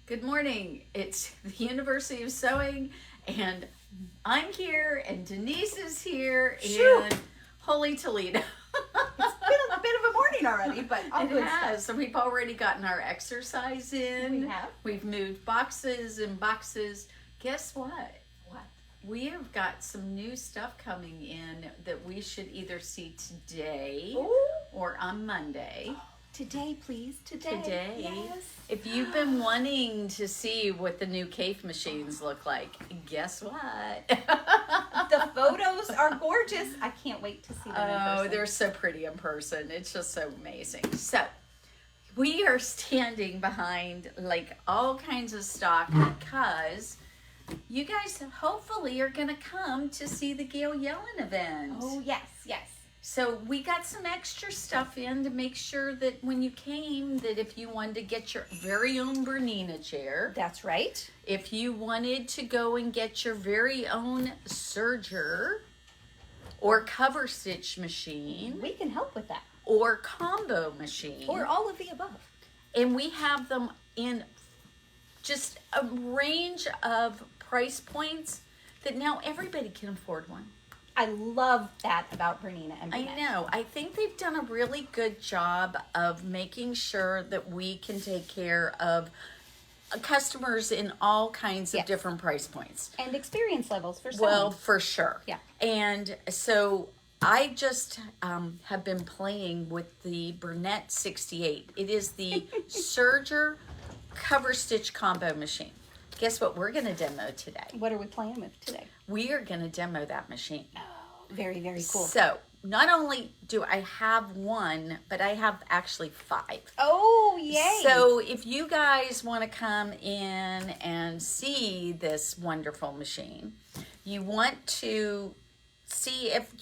Good morning. It's the University of Sewing, and I'm here, and Denise is here, and holy Toledo. It's been a bit of a morning already, but all good stuff. So we've already gotten our exercise in. We have. We've moved boxes and boxes. Guess what? What? We have got some new stuff coming in that we should either see today or on Monday. Today, please. Today. Yes. If you've been wanting to see what the new Kaffe machines look like, guess what? The photos are gorgeous. I can't wait to see them in person. Oh, they're so pretty in person. It's just so amazing. So, we are standing behind like all kinds of stock because you guys hopefully are going to come to see the Gail Yellen event. Oh, yes. So we got some extra stuff in to make sure that when you came, that if you wanted to get your very own Bernina chair. That's right. If you wanted to go and get your very own Serger or Coverstitch machine. We can help with that. Or combo machine. Or all of the above. And we have them in just a range of price points that now everybody can afford one. I love that about Bernina and Bernette. I know. I think they've done a really good job of making sure that we can take care of customers in all kinds of different price points. And experience levels for some. Well, for sure. Yeah. And so I just have been playing with the Bernette 68. It is the Serger Coverstitch combo machine. Guess what we're going to demo today? What are we playing with today? We are going to demo that machine. Oh, very, very cool. So, not only do I have one, but I have actually 5. Oh, yay. So, if you guys want to come in and see this wonderful machine, you want to see if,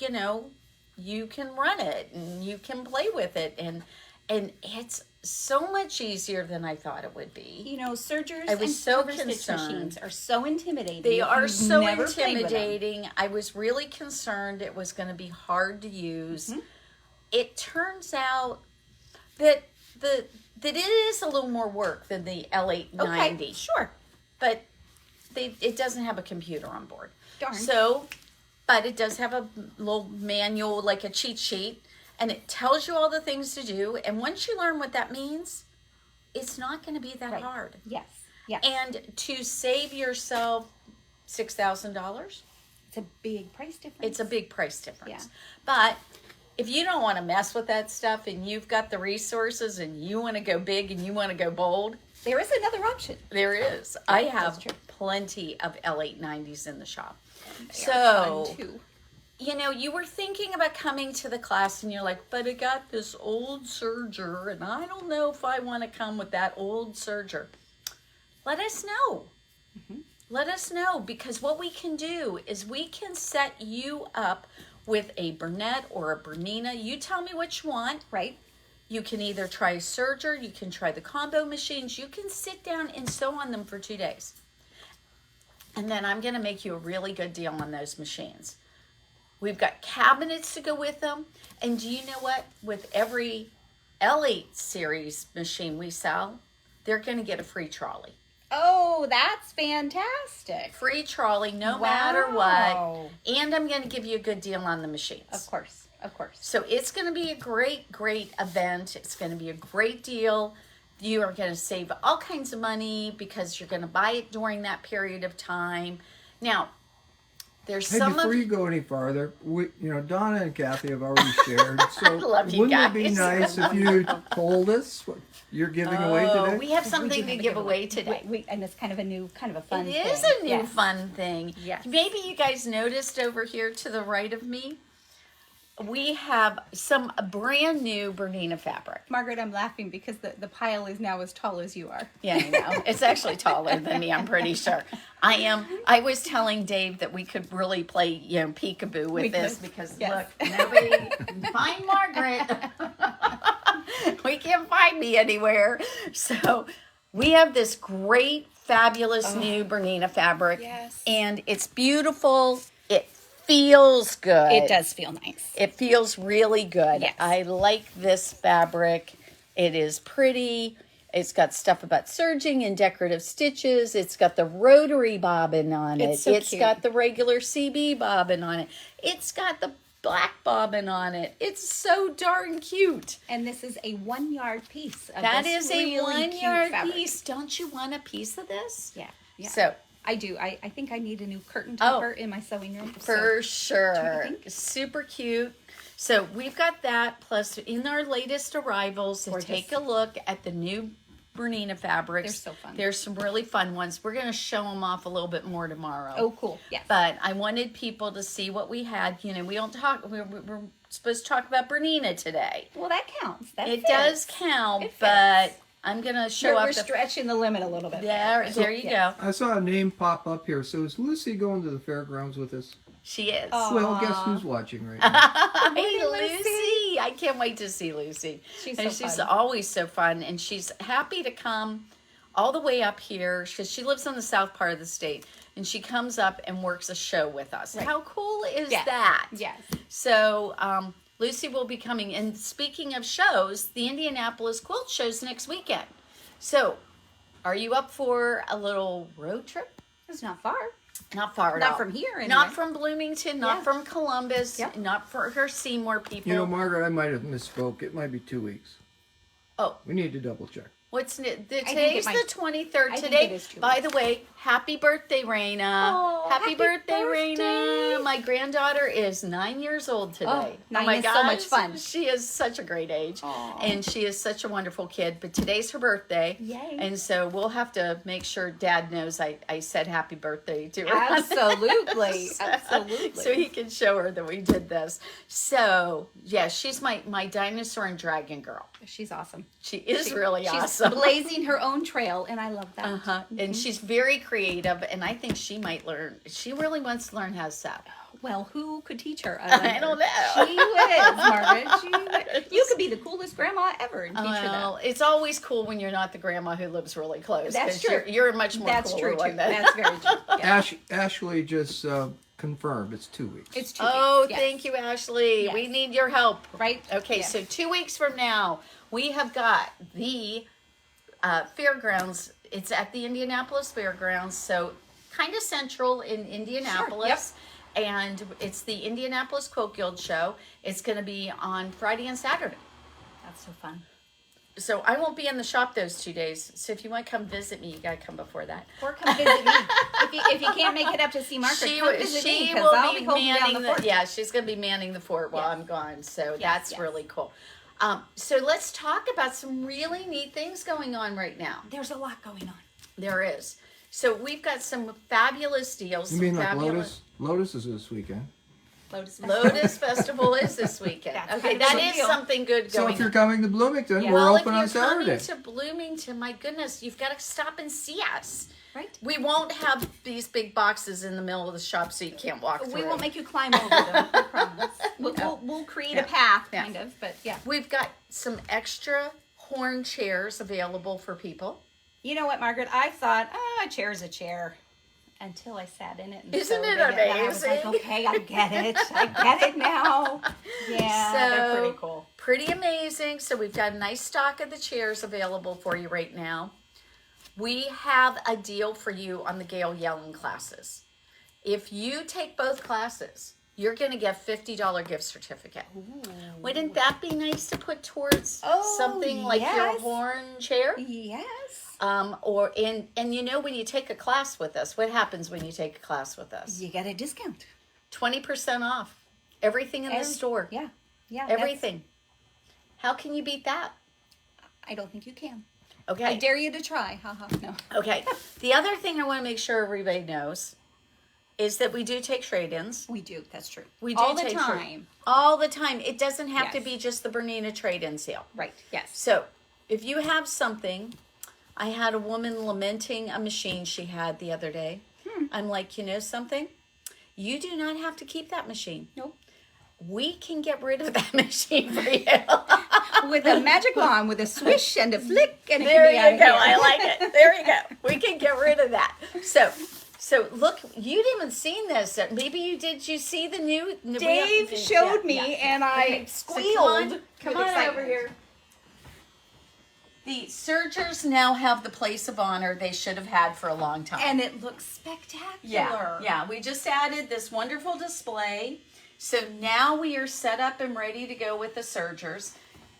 you can run it and you can play with it. And it's so much easier than I thought it would be. Sergers I was and so Coverstitch concerned. machines are so intimidating. They are so never played with them. intimidating. I was really concerned it was going to be hard to use. Mm-hmm. It turns out that that it is a little more work than the L890. Okay, sure. But it doesn't have a computer on board. Darn. So, but it does have a little manual, like a cheat sheet. And it tells you all the things to do. And once you learn what that means, it's not going to be that hard. Yes. And to save yourself $6,000. It's a big price difference. It's a big price difference. Yeah. But if you don't want to mess with that stuff and you've got the resources and you want to go big and you want to go bold. There is another option. There is. I have plenty of L890s in the shop. So, fun too. You were thinking about coming to the class and you're like, but I got this old Serger and I don't know if I want to come with that old Serger. Let us know. Mm-hmm. Let us know, because what we can do is we can set you up with a Bernette or a Bernina. You tell me what you want. Right. You can either try a Serger, you can try the combo machines. You can sit down and sew on them for 2 days. And then I'm going to make you a really good deal on those machines. We've got cabinets to go with them. And do you know what? With every L8 series machine we sell, they're going to get a free trolley. Oh, that's fantastic. Free trolley, no matter what. And I'm going to give you a good deal on the machines. Of course. So it's going to be a great, great event. It's going to be a great deal. You are going to save all kinds of money because you're going to buy it during that period of time. Now, before you go any farther, Donna and Kathy have already shared. So wouldn't it be nice if you told us what you're giving away today? We have something to give away today. And it's kind of a fun thing. It is a new fun thing. Yes. Maybe you guys noticed over here to the right of me, we have some brand new Bernina fabric. Margaret, I'm laughing because the pile is now as tall as you are. Yeah, I know. It's actually taller than me, I'm pretty sure. I was telling Dave that we could really play, peekaboo with this because look, nobody can find Margaret. We can't find me anywhere. So we have this great, fabulous new Bernina fabric. Yes. And it's beautiful. It feels good. It does feel nice. It feels really good. Yes. I like this fabric. It is pretty. It's got stuff about serging and decorative stitches. It's got the rotary bobbin on it. It's cute. got the regular CB bobbin on it. It's got the black bobbin on it. It's so darn cute. And this is a 1 yard piece. That is really a 1 cute yard fabric. piece. Don't you want a piece of this? Yeah. Yeah. So I do. I think I need a new curtain topper in my sewing room. for so. sure. think? Super cute. So we've got that. Plus, in our latest arrivals, Gorgeous. take a look at the new Bernina fabrics. They're so fun. There's some really fun ones. We're going to show them off a little bit more tomorrow. Oh, cool. Yes. But I wanted people to see what we had. You know, we don't talk. We're supposed to talk about Bernina today. Well, that counts. That It fits. does count, It fits. but I'm going to show We're off the. stretching the limit a little bit. There you go. I saw a name pop up here. So is Lucy going to the fairgrounds with us? She is. Oh. Well, guess who's watching right now? Hey, Lucy. I can't wait to see Lucy. She's And so she's fun. always so fun, and she's happy to come all the way up here because she lives on the south part of the state, and she comes up and works a show with us. Right. How cool is Yes. that? Yes. So Lucy will be coming. And speaking of shows, the Indianapolis Quilt Show's next weekend. So are you up for a little road trip? It's not far. Not far at Not all. from here, anyway. Not from Bloomington, not Yeah. from Columbus, Yep. not for her Seymour people. You know, Margaret, I might have misspoke. It might be 2 weeks. Oh, We need to double check. what's think today's it might- the 23rd. I think Today, it is 2 by the way, happy birthday, Raina. Oh, happy birthday, birthday. Raina. My granddaughter is 9 years old today. Oh, 9 my is so much fun. She is such a great age. Aw. And she is such a wonderful kid. But today's her birthday. Yay. And so we'll have to make sure Dad knows I said happy birthday to her. Absolutely. Absolutely. So he can show her that we did this. So, yeah, she's my dinosaur and dragon girl. She's awesome. She is really She's awesome. blazing her own trail, and I love that. Uh-huh. And she's very creative, and I think she might learn. She really wants to learn how to sew. Well, who could teach her? I don't know. She would, Margaret. She would. You could be the coolest grandma ever and teach her Well, that. it's always cool when you're not the grandma who lives really close. That's 'cause true. You're a much more That's cooler true, one too. then. That's very true. Yeah. Ashley just confirmed it's 2 weeks. It's 2 Oh, weeks. Yes. thank you, Ashley. Yes. We need your help. Right? Okay, Yes. so 2 weeks from now, we have got the fairgrounds. It's at the Indianapolis Fairgrounds, so kind of central in Indianapolis. And it's the Indianapolis Quilt Guild show. It's going to be on Friday and Saturday. That's so fun. So I won't be in the shop those 2 days. So if you want to come visit me, you got to come before that. Or come visit me. If you can't make it up to see Margaret, come visit me, She 'cause will I'll be be holding down manning the the, fort. yeah, she's going to be manning the fort while Yes. I'm gone. So Yes, that's yes. really cool. So let's talk about some really neat things going on right now. There's a lot going on. There is. So we've got some fabulous deals. You some mean like fabulous Lotus? Lotus is this weekend. Lotus Festival is this weekend. That's Okay, kind of that a is deal. something good So going if you're on. coming to Bloomington, Yeah. we're Well, open on if you're coming Saturday. to Bloomington, my goodness, you've got to stop and see us. Right? We won't have these big boxes in the middle of the shop so you can't walk through. We won't make you climb over them. I promise. We'll create a path, Yeah. kind of, but yeah. We've got some extra horn chairs available for people. You know what, Margaret? I thought, a chair's a chair. Until I sat in it. And Isn't sewed it in and I was like, amazing? okay, I get it. I get it now. Yeah, they're pretty cool. Pretty amazing. So we've got a nice stock of the chairs available for you right now. We have a deal for you on the Gail Yellen classes. If you take both classes, you're going to get a $50 gift certificate. Wouldn't that be nice to put towards something like your yes. horn chair? Yes. And you know, when you take a class with us, what happens when you take a class with us? You get a discount. 20% off. Everything in the store. Yeah. Yeah. Everything. How can you beat that? I don't think you can. Okay. I dare you to try. Haha. No. Okay. The other thing I want to make sure everybody knows is that we do take trade-ins. We do. That's true. We do all the take time. All the time. It doesn't have to Yes. be just the Bernina trade-in sale. Right. Yes. So, if you have something, I had a woman lamenting a machine she had the other day. I'm like, you know something? You do not have to keep that machine. Nope. We can get rid of that machine for you. With a magic wand, with a swish and a flick, and it There can be you out go. of here. I like it. There you go. We can get rid of that. So look, you'd even seen this. Maybe you did. You see the new? Dave showed me, and I Okay, so squealed. come on with excitement. over here. The sergers now have the place of honor they should have had for a long time. And it looks spectacular. Yeah. We just added this wonderful display. So now we are set up and ready to go with the sergers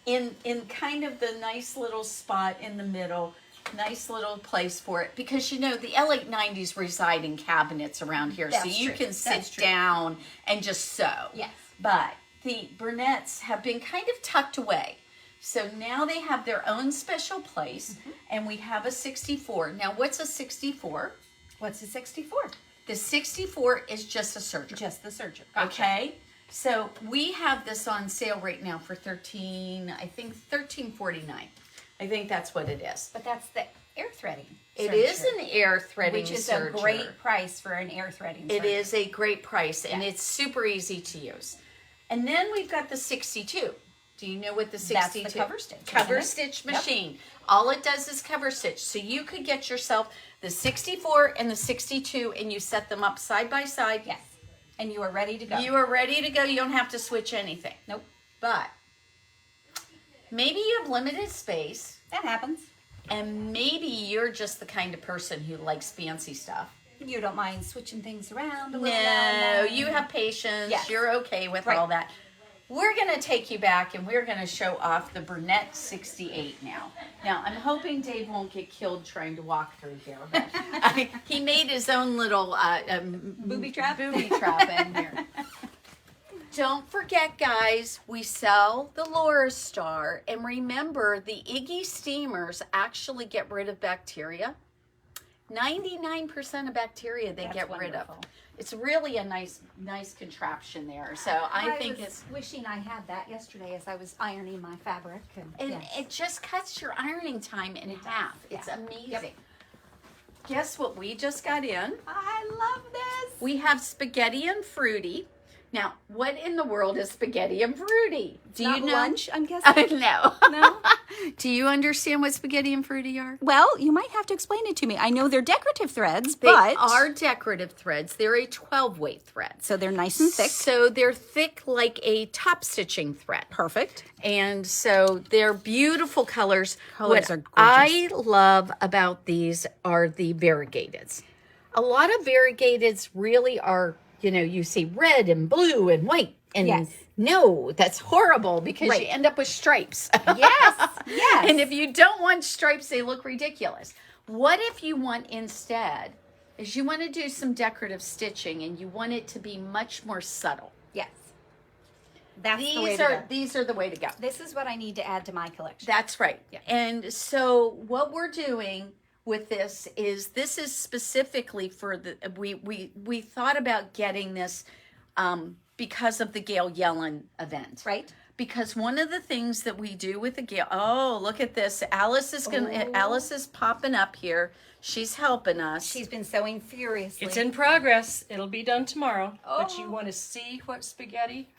in kind of the nice little spot in the middle. Nice little place for it, because the late 90s reside in cabinets around here. That's so you true. can sit That's true. down and just sew. Yes. But the Bernettes have been kind of tucked away. So now they have their own special place, and we have a 64. Now, what's a 64? What's a 64? The 64 is just a serger. Just the serger. Okay? So we have this on sale right now for $13.49. I think that's what it is. But that's the air threading. It is an air threading which is serger. a great price for an air threading. It serger. is a great price, and it's super easy to use. And then we've got the 62. Do you know what the 62? That's the cover stitch. Cover stitch machine. All it does is cover stitch. So you could get yourself the 64 and the 62, and you set them up side by side. Yes. And you are ready to go. You are ready to go. You don't have to switch anything. Nope. But maybe you have limited space, That happens. and maybe you're just the kind of person who likes fancy stuff. You don't mind switching things around a little. No, you have patience. Yes. You're okay with all that. We're going to take you back, and we're going to show off the Bernette 68 now. Now, I'm hoping Dave won't get killed trying to walk through here. But he made his own little Booby trap? in here. Don't forget, guys, we sell the Laura Star. And remember, the Iggy steamers actually get rid of bacteria. 99% of bacteria they get rid of. It's really a nice contraption there. So I think it's wishing I had that yesterday as I was ironing my fabric. and it just cuts your ironing time in half. It's amazing. Yep. Guess what we just got in? I love this. We have spaghetti and frutti. Now, what in the world is spaghetti and frutti? Do you know? Lunch, I'm guessing. No. No? Do you understand what spaghetti and frutti are? Well, you might have to explain it to me. I know they're decorative threads, They but are decorative threads. They're a 12-weight thread. so they're nice and thick. So they're thick like a top stitching thread. Perfect. And so they're beautiful colors. Colors What are gorgeous. I love about these are the variegateds. A lot of variegateds really are, you see red and blue and white. And Yes. no, that's horrible because you end up with stripes. Yes. Yes. And if you don't want stripes, they look ridiculous. What if you want instead, is you want to do some decorative stitching and you want it to be much more subtle. Yes. That's the way to go. These are the way to go. This is what I need to add to my collection. That's right. Yeah. And so what we're doing with this is specifically for the we thought about getting this because of the Gail Yellen event. Right. Because one of the things that we do with the Gail, oh, look at this. Alice is popping up here. She's helping us. She's been sewing furiously. It's in progress. It'll be done tomorrow. But you want to see what spaghetti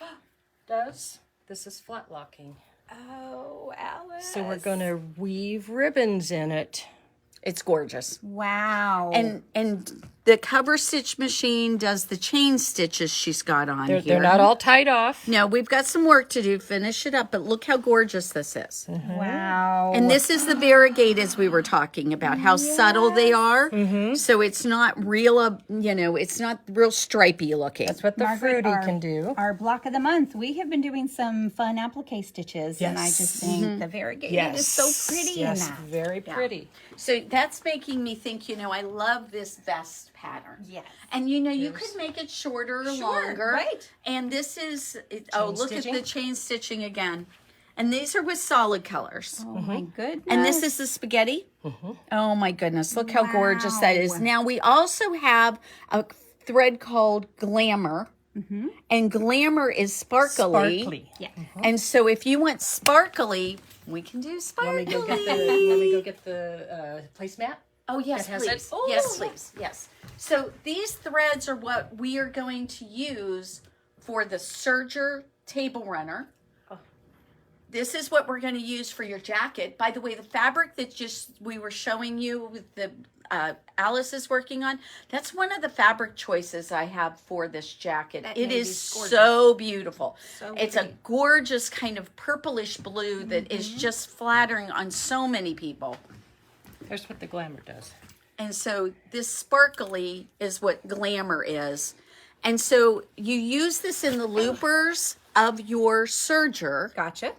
does? This is flat locking. Oh, Alice. So we're going to weave ribbons in it. It's gorgeous. Wow. And the cover stitch machine does the chain stitches she's got on here. They're not all tied off. No, we've got some work to do. Finish it up. But look how gorgeous this is. Wow. And this is the variegateds we were talking about, how subtle they are. So it's not real, it's not real stripy looking. That's what the Margaret, fruity can do. Our block of the month, we have been doing some fun applique stitches, and I just think the variegated is so pretty in that. Very pretty. So that's making me think, I love this vest pattern. Yes. And you could make it shorter or longer. right. And this is, look stitching? at the chain stitching again. And these are with solid colors. Oh my goodness. And this is the spaghetti. Oh my goodness, look how gorgeous that is. Now we also have thread called Glamour. And Glamour is sparkly. Yeah. And so if you want sparkly, we can do sparkly. Want me to go get the placemat? Oh, yes, That has please. it? Oh. Yes, please. Yes. So these threads are what we are going to use for the Serger table runner. this is what we're going to use for your jacket. By the way, the fabric that we were showing you with the Alice is working on, that's one of the fabric choices I have for this jacket. It is so beautiful. It's a gorgeous kind of purplish blue that is just flattering on so many people. Here's what the glamour does. And so this sparkly is what glamour is. And so you use this in the loopers of your serger. Gotcha.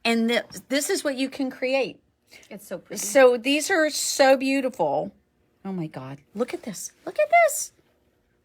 And this is what you can create. It's so pretty. So these are so beautiful. Oh my God. Look at this. Look at this.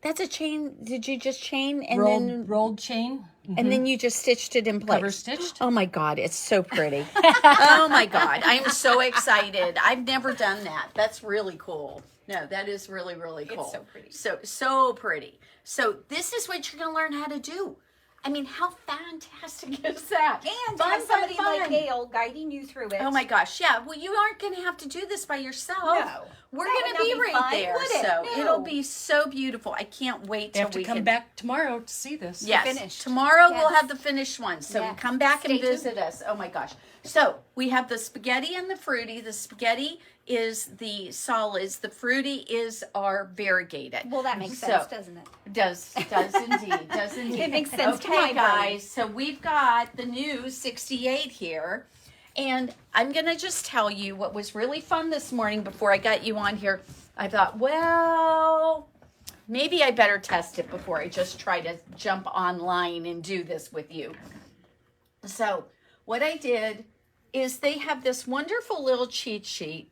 That's a chain. Did you just chain and rolled chain? And then you just stitched it in place. Cover stitched. Oh my God, it's so pretty. Oh my God, I'm so excited. I've never done that. That's really cool. No, that is really, really cool. It's so pretty. So pretty. So this is what you're going to learn how to do. I mean, how fantastic is that? And to have somebody like Gail guiding you through it. Oh my gosh, yeah. Well, you aren't going to have to do this by yourself. No. We're That going would to be not be right fun, there. would it? So No. it'll be so beautiful. I can't wait You till have to we come can back tomorrow to see this. Yes, finished. tomorrow Yes. we'll have the finished one. So Yes. come back and Stay tuned. visit us. Oh my gosh. So we have the spaghetti and the fruity. The spaghetti is the solids. The fruity is our variegated. Well, that makes sense, doesn't it? Does indeed. Does indeed. It makes sense to my Okay, brain. guys. So we've got the new 68 here. And I'm going to just tell you what was really fun this morning before I got you on here. I thought, well, maybe I better test it before I just try to jump online and do this with you. So what I did is they have this wonderful little cheat sheet.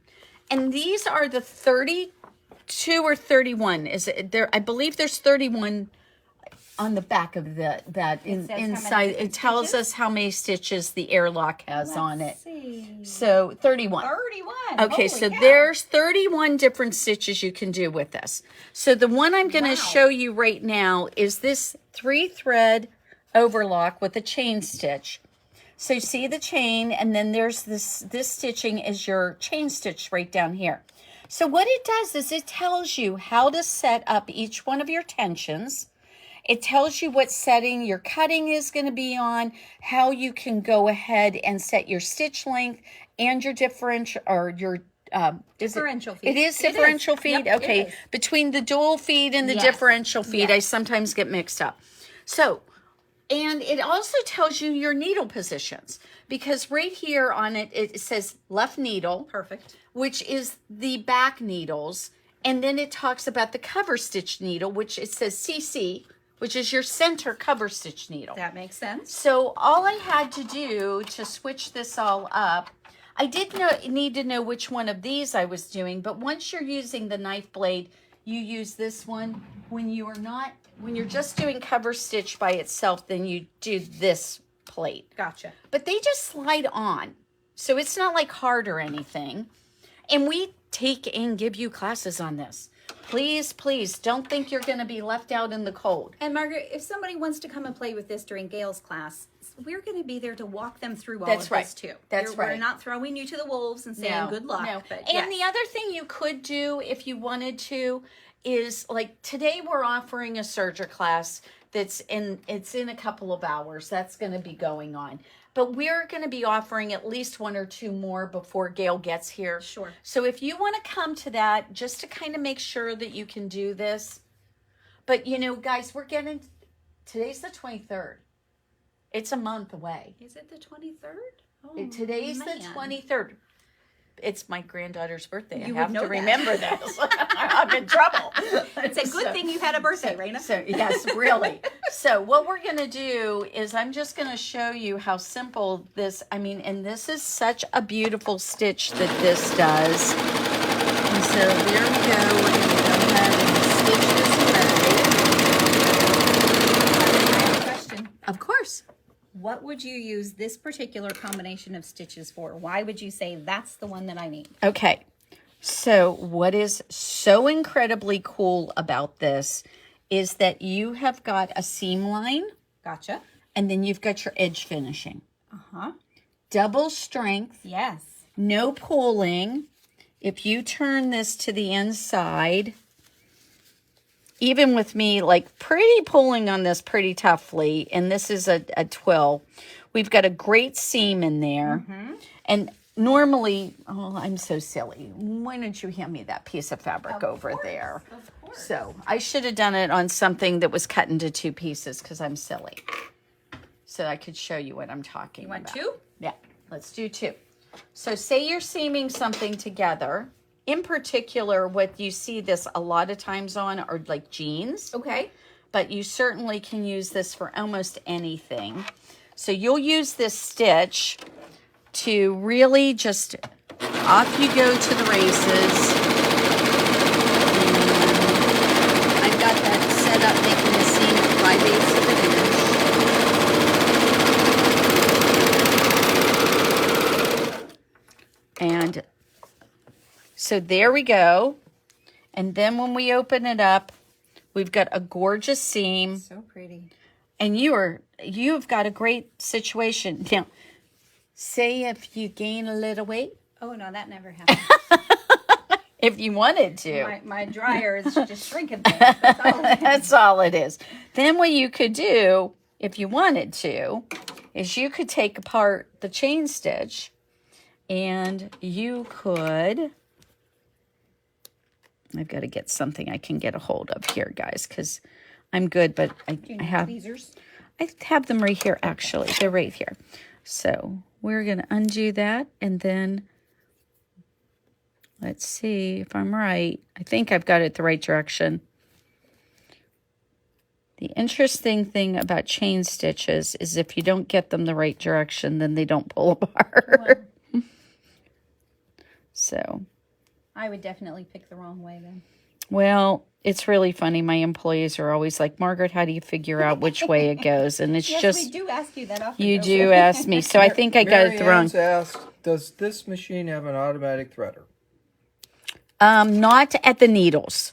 And these are the 32 or 31. Is it there? I believe there's 31 on the back of that says how many inside. It different tells stitches? us how many stitches the Airlocke has on it. Let's see. So 31. 31. Okay, Holy so cow. there's 31 different stitches you can do with this. So the one I'm going to show you right now is this 3-thread overlock with a chain stitch. So you see the chain, and then there's this stitching is your chain stitch right down here. So what it does is it tells you how to set up each one of your tensions. It tells you what setting your cutting is going to be on, how you can go ahead and set your stitch length and your differential or your Differential feed. It is differential feed. Yep, it Okay, is. between the dual feed and the Yes. differential feed, Yes. I sometimes get mixed up. So, and it also tells you your needle positions because right here on it, it says left needle, Perfect. which is the back needles. And then it talks about the cover stitch needle, which it says CC, which is your center cover stitch needle. That makes sense. So all I had to do to switch this all up, I did need to know which one of these I was doing, but once you're using the knife blade, you use this one. When you're just doing cover stitch by itself, then you do this plate. Gotcha. But they just slide on. So it's not like hard or anything. And we take and give you classes on this. Please, please don't think you're going to be left out in the cold. And Margaret, if somebody wants to come and play with this during Gail's class, we're going to be there to walk them through all That's of right. this too. That's We're right. not throwing you to the wolves and saying good luck. No. But And the other thing you could do if you wanted to is like today we're offering a Serger class it's in a couple of hours. That's going to be going on. But we're going to be offering at least 1 or 2 more before Gail gets here. Sure. So if you want to come to that, just to kind of make sure that you can do this. But, guys, today's the 23rd. It's a month away. Is it the 23rd? Oh, Today's the man. 23rd. It's my granddaughter's birthday. You I have would know to that. remember this. I'm in trouble. It's a good thing you had a birthday, Raina. So yes, really. So what we're going to do is I'm just going to show you how simple this, and this is such a beautiful stitch that this does. And so there we go. We're going to go ahead and stitch this away. I have a question. Of course. What would you use this particular combination of stitches for? Why would you say that's the one that I need? Okay. So what is so incredibly cool about this is that you have got a seam line. Gotcha. And then you've got your edge finishing. Uh-huh. Double strength, Yes. no pulling. If you turn this to the inside, even with me like pretty pulling on this pretty toughly, and this is a twill, we've got a great seam in there. And normally, oh, I'm so silly. Why don't you hand me that piece of fabric over there? Of course. So I should have done it on something that was cut into 2 pieces because I'm silly. So I could show you what I'm talking about. You want 2? Yeah, let's do 2. So say you're seaming something together. In particular, what you see this a lot of times on are like jeans. Okay. But you certainly can use this for almost anything. So you'll use this stitch to really just, off you go to the races. And I've got that set up making the seam at 5/8 of an inch. And so there we go. And then when we open it up, we've got a gorgeous seam. So pretty. And you've got a great situation. Now, say if you gain a little weight. Oh, no, that never happened. If you wanted to. My dryer is just shrinking things. That's all it is. That's all it is. Then what you could do, if you wanted to, is you could take apart the chain stitch and you could... I've got to get something I can get a hold of here, guys, because I'm good, but I have them right here, actually. They're right here. So we're going to undo that, and then let's see if I'm right. I think I've got it the right direction. The interesting thing about chain stitches is if you don't get them the right direction, then they don't pull apart. Well, so I would definitely pick the wrong way then. Well, it's really funny. My employees are always like, Margaret, how do you figure out which way it goes? And it's Yes, just... we do ask you that often. You don't do we? ask me. So I think I got it wrong. Marianne's asked, does this machine have an automatic threader? Not at the needles.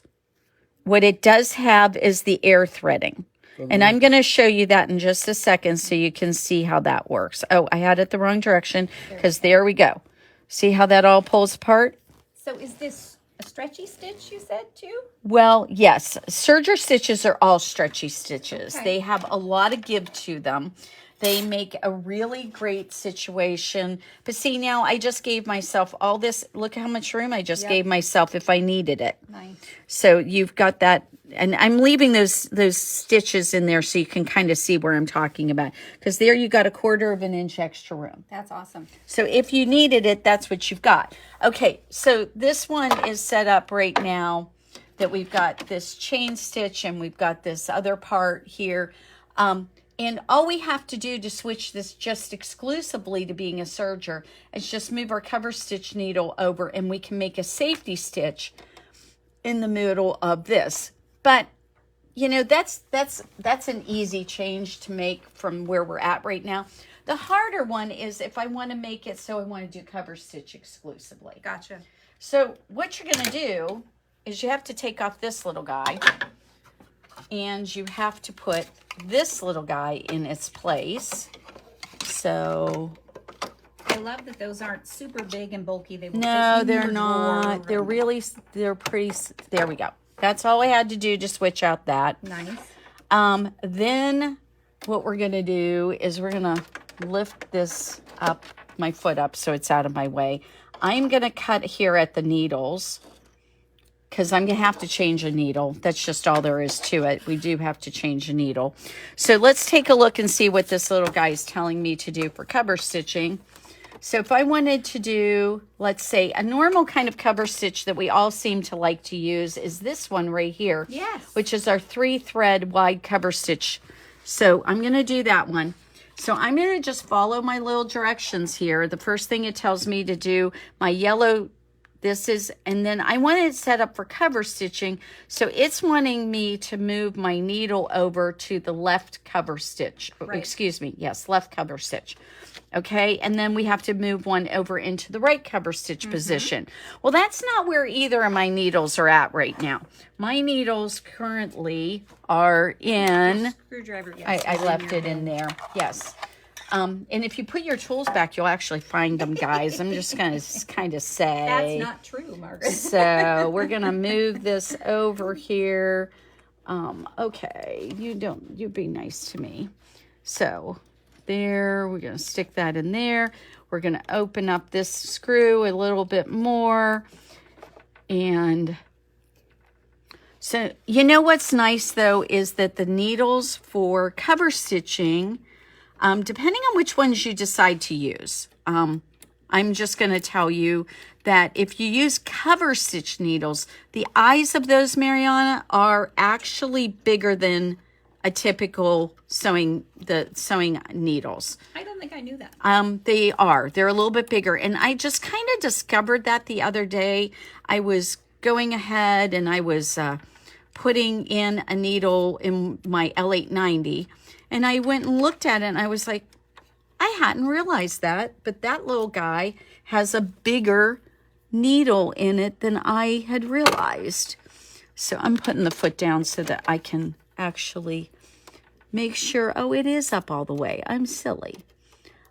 What it does have is the air threading. And I'm going to show you that in just a second so you can see how that works. Oh, I had it the wrong direction because there we go. See how that all pulls apart? So is this a stretchy stitch, you said, too? Well, yes. Serger stitches are all stretchy stitches. Okay. They have a lot of give to them. They make a really great situation. But see, now I just gave myself all this. Look how much room I just gave myself if I needed it. Nice. So you've got that. And I'm leaving those stitches in there so you can kind of see where I'm talking about. Because there you got 1/4 of an inch extra room. That's awesome. So if you needed it, that's what you've got. Okay, so this one is set up right now that we've got this chain stitch and we've got this other part here. And all we have to do to switch this just exclusively to being a serger is just move our cover stitch needle over and we can make a safety stitch in the middle of this. But, you know, that's an easy change to make from where we're at right now. The harder one is if I want to make it so I want to do cover stitch exclusively. Gotcha. So what you're going to do is you have to take off this little guy and you have to put this little guy in its place. So I love that those aren't super big and bulky. They will no, fit in they're your not. drawer. They're pretty. There we go. That's all I had to do to switch out that. Nice. Then what we're going to do is we're going to lift this up, my foot up so it's out of my way. I'm going to cut here at the needles because I'm going to have to change a needle. That's just all there is to it. We do have to change a needle. So let's take a look and see what this little guy is telling me to do for cover stitching. So if I wanted to do, let's say, a normal kind of cover stitch that we all seem to like to use is this one right here. Yes. Which is our 3-thread wide cover stitch. So I'm going to do that one. So I'm going to just follow my little directions here. The first thing it tells me to do, my yellow, and then I want it set up for cover stitching. So it's wanting me to move my needle over to the left cover stitch. Right. Excuse me. Yes, left cover stitch. Okay, and then we have to move one over into the right cover stitch position. Well, that's not where either of my needles are at right now. My needles currently are in... Screwdriver, yes. I left it in there, yes. And if you put your tools back, you'll actually find them, guys. I'm just going to kind of say. That's not true, Margaret. So we're going to move this over here. Okay, you be nice to me. So there, we're going to stick that in there. We're going to open up this screw a little bit more. And so, you know what's nice though, is that the needles for cover stitching, depending on which ones you decide to use, I'm just going to tell you that if you use cover stitch needles, the eyes of those, Mariana, are actually bigger than a typical sewing needles. I don't think I knew that. They are. They're a little bit bigger. And I just kind of discovered that the other day. I was going ahead and I was putting in a needle in my L890. And I went and looked at it and I was like, I hadn't realized that. But that little guy has a bigger needle in it than I had realized. So I'm putting the foot down so that I can actually make sure. Oh, it is up all the way. I'm silly.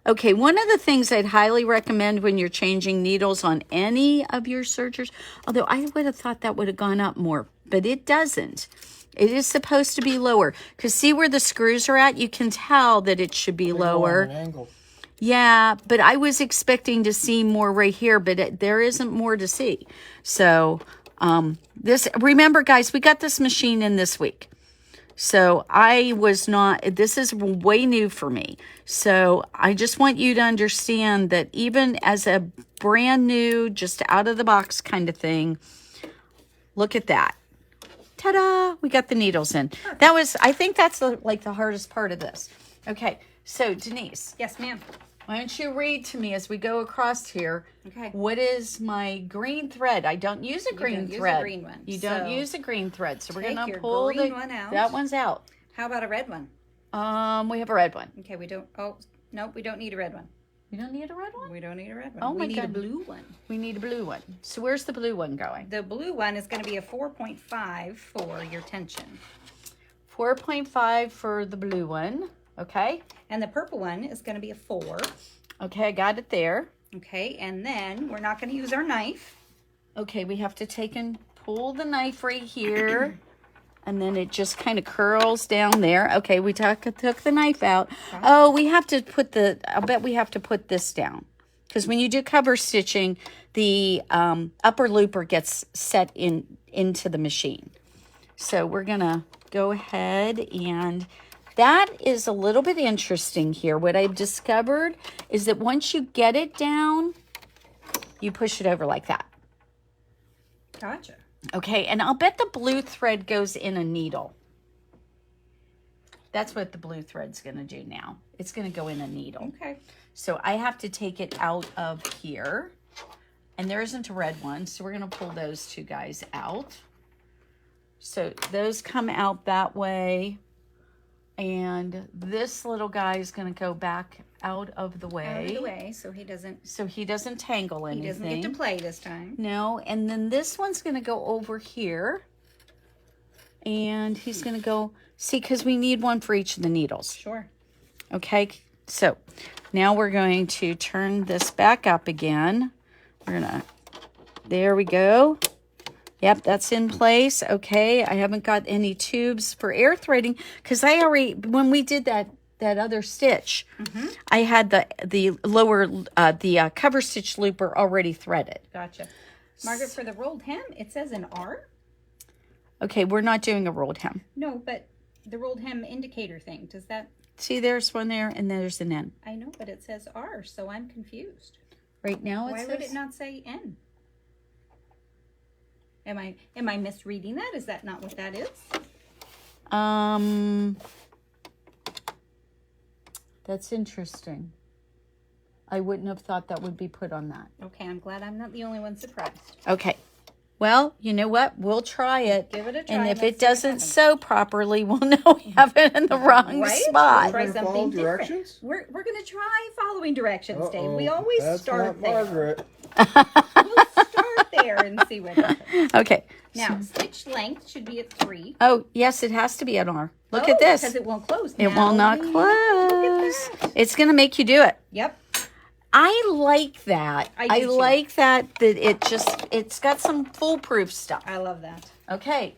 Okay, one of the things I'd highly recommend when you're changing needles on any of your sergers, although I would have thought that would have gone up more, but it doesn't. It is supposed to be lower. Because see where the screws are at? You can tell that it should be lower. An angle. Yeah, but I was expecting to see more right here, but there isn't more to see. So remember guys, we got this machine in this week. So this is way new for me. So I just want you to understand that even as a brand new, just out of the box kind of thing, look at that. Ta-da! We got the needles in. I think that's like the hardest part of this. Okay, so Denise. Yes, ma'am. Why don't you read to me as we go across here? Okay. What is my green thread? I don't use a green thread. Use a green one. You don't use a green thread, so we're gonna your pull green one out. That one's out. How about a red one? We have a red one. Okay, we don't. Oh, no, we don't need a red one. You don't need a red one? We don't need a red one. Oh my We need God. a blue one. We need a blue one. So where's the blue one going? The blue one is going to be a 4.5 for your tension. 4.5 for the blue one. Okay. And the purple one is going to be a 4. Okay, I got it there. Okay, and then we're not going to use our knife. Okay, we have to take and pull the knife right here. And then it just kind of curls down there. Okay, we took the knife out. Oh, we have to I'll bet we have to put this down. Because when you do cover stitching, the upper looper gets set into the machine. So we're going to go ahead and that is a little bit interesting here. What I've discovered is that once you get it down, you push it over like that. Gotcha. Okay, and I'll bet the blue thread goes in a needle. That's what the blue thread's going to do now. It's going to go in a needle. Okay. So I have to take it out of here. And there isn't a red one, so we're going to pull those two guys out. So those come out that way. And this little guy is going to go back out of the way. Out of the way, so he doesn't tangle anything. He doesn't get to play this time. No, and then this one's going to go over here. And he's going to go, see, because we need one for each of the needles. Sure. Okay, so now we're going to turn this back up again. There we go. Yep, that's in place. Okay, I haven't got any tubes for air threading because when we did that other stitch, I had the lower, cover stitch looper already threaded. Gotcha. Margaret, for the rolled hem, it says an R. Okay, we're not doing a rolled hem. No, but the rolled hem indicator thing, does that? See, there's one there and there's an N. I know, but it says R, so I'm confused. Right now Why would it not say N? Am I misreading that? Is that not what that is? That's interesting. I wouldn't have thought that would be put on that. Okay, I'm glad I'm not the only one surprised. Okay. Well, you know what? We'll try it. Give it a try. And if it doesn't sew properly, we'll know we have it in the wrong spot. Try Follow something different. directions? We're going to try following directions, Dave. We always That's start not there. Margaret. We'll start there and see what happens. Okay. Now, stitch length should be at 3. Oh, yes, it has to be an R. Look at this. Because it won't close. It will not close. Look at that. It's going to make you do it. Yep. I like that. I do too. like that it's got some foolproof stuff. I love that. Okay.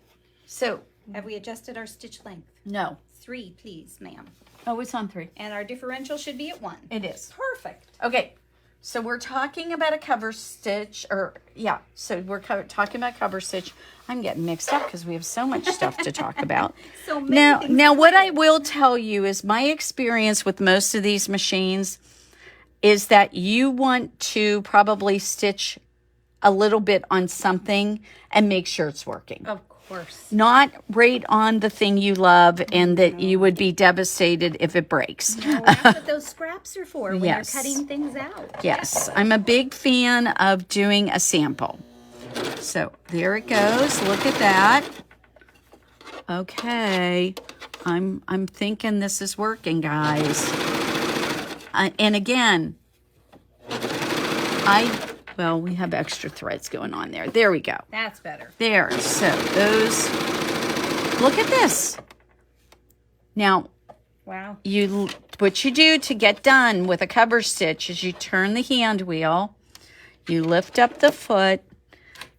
So Have we adjusted our stitch length? No. 3, please, ma'am. Oh, it's on 3. And our differential should be at 1. It is. Perfect. Okay. So we're talking about a cover stitch, so we're talking about cover stitch. I'm getting mixed up because we have so much stuff to talk about. So many things now what I will tell you is my experience with most of these machines is that you want to probably stitch a little bit on something and make sure it's working. Of course. Not right on the thing you love and that you would be devastated if it breaks. No, that's what those scraps are for when Yes. you're cutting things out. Yes, I'm a big fan of doing a sample. So there it goes. Look at that. Okay, I'm thinking this is working, guys. And again, well, we have extra threads going on there. There we go. That's better. There. So those. Look at this. Now, Wow. what you do to get done with a cover stitch is you turn the hand wheel, you lift up the foot,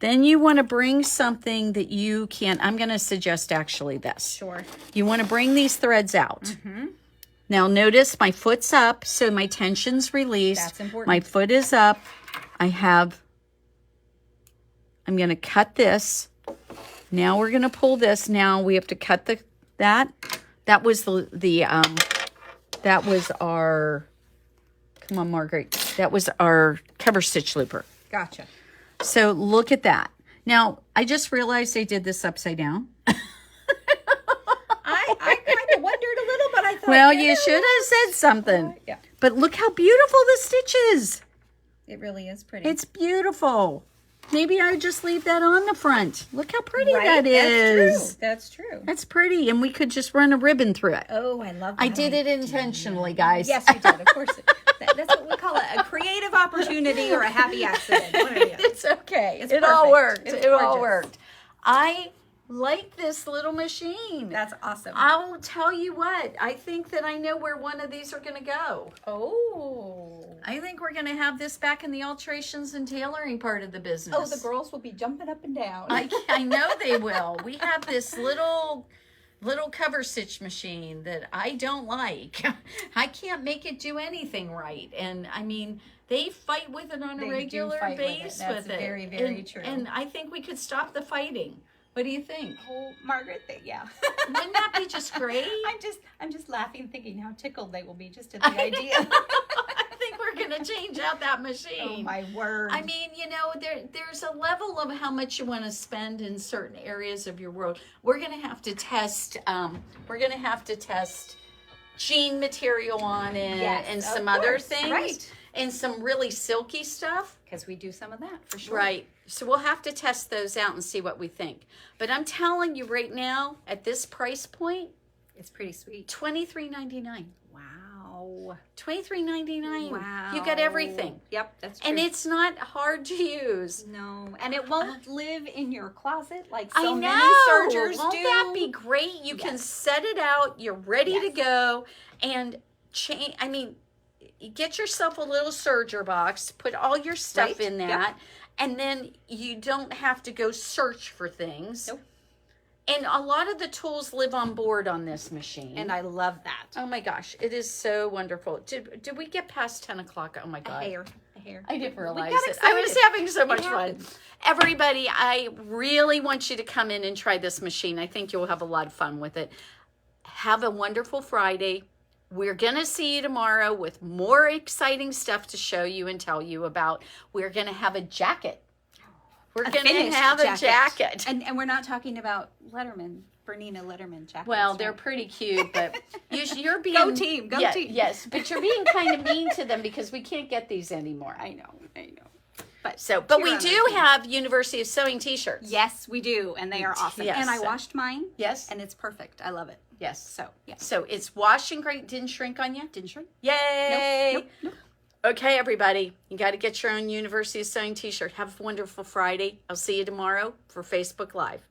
then you want to bring something that you can. I'm going to suggest actually this. Sure. You want to bring these threads out. Now notice my foot's up, so my tension's released. That's important. My foot is up. I'm going to cut this. Now we're going to pull this. Now we have to cut that. That was that was our, come on, Margaret. That was our cover stitch looper. Gotcha. So look at that. Now, I just realized I did this upside down. I kind of wondered a little, but I thought, Well, you should have said something. Yeah. But look how beautiful the stitch is. It really is pretty. It's beautiful. Maybe I would just leave that on the front. Look how pretty right? that is. That's true. That's pretty. And we could just run a ribbon through it. Oh, I love that. I did it intentionally, guys. Yes, you did. Of course. That's what we call a creative opportunity or a happy accident. One or the other. It's okay. It's it all perfect. worked. It's It all gorgeous. worked. I like this little machine. That's awesome. I'll tell you what. I think that I know where one of these are going to go. Oh. I think we're going to have this back in the alterations and tailoring part of the business. Oh, the girls will be jumping up and down. I know they will. We have this little cover stitch machine that I don't like. I can't make it do anything right. And I mean, they fight with it on They a do regular fight with it. basis That's with it. very, very And- true. And I think we could stop the fighting. What do you think? Oh, Margaret, yeah. Wouldn't that be just great? I'm just laughing, thinking how tickled they will be just at the idea. I think we're going to change out that machine. Oh my word! I mean, you know, there's a level of how much you want to spend in certain areas of your world. We're going to have to test. We're going to have to test jean material on it Yes, and of some other course, things, right. and some really silky stuff. Because we do some of that for sure. Right. So we'll have to test those out and see what we think. But I'm telling you right now, at this price point, It's pretty sweet. $23.99. Wow. $23.99. Wow. You got everything. Yep, that's true. And it's not hard to use. no, and it won't live in your closet like I so know. many sergers Won't do. that be great? You can set it out. You're ready to go. And change. I mean, you get yourself a little serger box. Put all your stuff Right. in that. Yep. And then you don't have to go search for things. Nope. And a lot of the tools live on board on this machine. And I love that. Oh my gosh, it is so wonderful. Did we get past 10 o'clock? Oh my God. A hair. I didn't We realize got it. I was excited. having so much fun. happens. Everybody, I really want you to come in and try this machine. I think you'll have a lot of fun with it. Have a wonderful Friday. We're going to see you tomorrow with more exciting stuff to show you and tell you about. We're going to have a jacket. We're going to finished have a jacket. And we're not talking about Bernina Letterman jackets. Well, they're right? pretty cute, but you're being... Go team, go Yeah, team. Yes, but you're being kind of mean to them because we can't get these anymore. I know. But Cheer we on do our team. have University of Sewing t-shirts. Yes, we do, and they are awesome. Yes. And I washed mine. Yes. And it's perfect. I love it. Yes. So, yeah. So it's wash and great. Didn't shrink on you? Didn't shrink? Yay! Nope. Okay, everybody. You got to get your own University of Sewing t-shirt. Have a wonderful Friday. I'll see you tomorrow for Facebook Live.